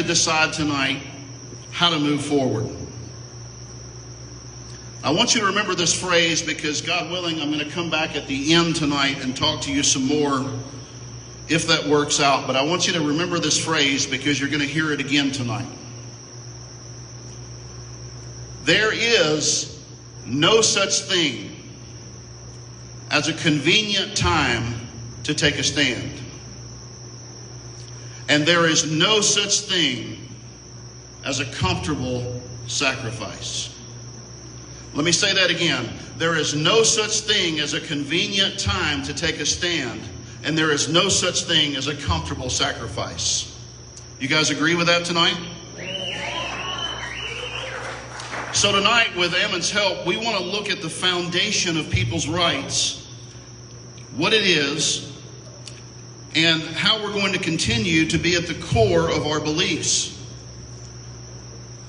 decide tonight how to move forward. I want you to remember this phrase because, God willing, I'm going to come back at the end tonight and talk to you some more if that works out. But I want you to remember this phrase because you're going to hear it again tonight. There is no such thing as a convenient time to take a stand. And there is no such thing as a comfortable sacrifice. Let me say that again. There is no such thing as a convenient time to take a stand, and there is no such thing as a comfortable sacrifice. You guys agree with that tonight? So tonight, with Emmet's help, we want to look at the foundation of people's rights, what it is, and how we're going to continue to be at the core of our beliefs.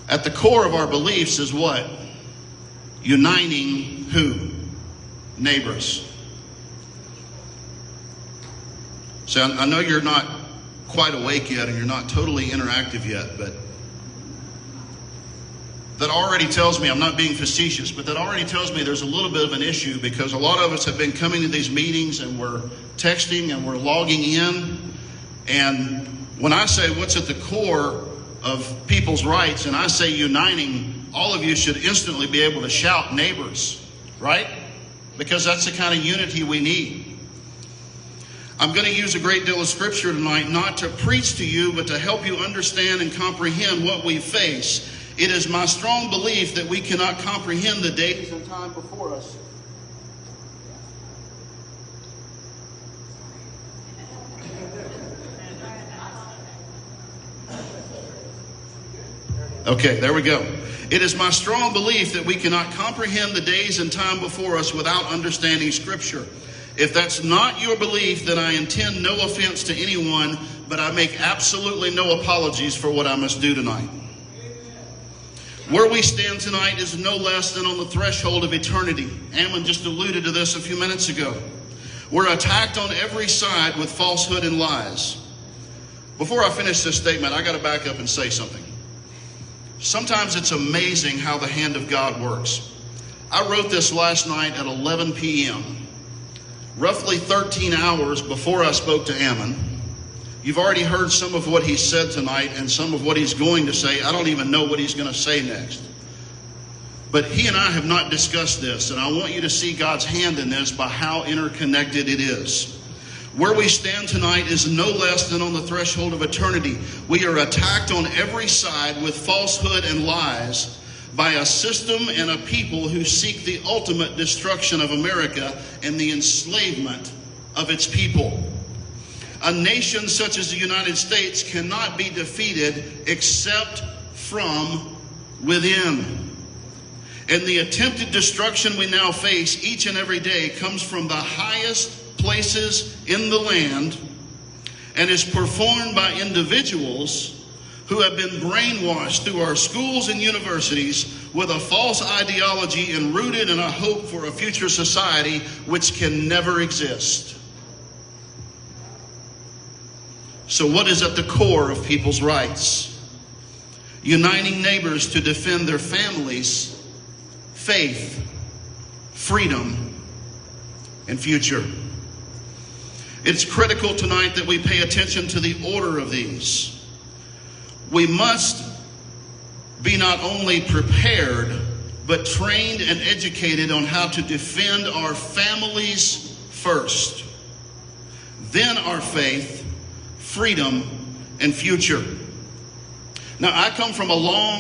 At the core of our beliefs is what? Uniting who? Neighbors. So I know you're not quite awake yet and you're not totally interactive yet, but that already tells me, I'm not being facetious, but that already tells me there's a little bit of an issue because a lot of us have been coming to these meetings and we're texting and we're logging in. And when I say what's at the core of people's rights and I say uniting, all of you should instantly be able to shout neighbors, right? Because that's the kind of unity we need. I'm going to use a great deal of scripture tonight, not to preach to you, but to help you understand and comprehend what we face. It is my strong belief that we cannot comprehend the days and time before us. Okay, there we go. It is my strong belief that we cannot comprehend the days and time before us without understanding Scripture. If that's not your belief, then I intend no offense to anyone, but I make absolutely no apologies for what I must do tonight. Where we stand tonight is no less than on the threshold of eternity. Ammon just alluded to this a few minutes ago. We're attacked on every side with falsehood and lies. Before I finish this statement, I got to back up and say something. Sometimes it's amazing how the hand of God works. I wrote this last night at 11 p.m., roughly 13 hours before I spoke to Ammon. You've already heard some of what he said tonight and some of what he's going to say. I don't even know what he's going to say next. But he and I have not discussed this, and I want you to see God's hand in this by how interconnected it is. Where we stand tonight is no less than on the threshold of eternity. We are attacked on every side with falsehood and lies by a system and a people who seek the ultimate destruction of America and the enslavement of its people. A nation such as the United States cannot be defeated except from within. And the attempted destruction we now face each and every day comes from the highest places in the land and is performed by individuals who have been brainwashed through our schools and universities with a false ideology and rooted in a hope for a future society which can never exist. So what is at the core of people's rights? Uniting neighbors to defend their families, faith, freedom, and future. It's critical tonight that we pay attention to the order of these. We must be not only prepared, but trained and educated on how to defend our families first, then our faith, freedom, and future. Now, I come from a long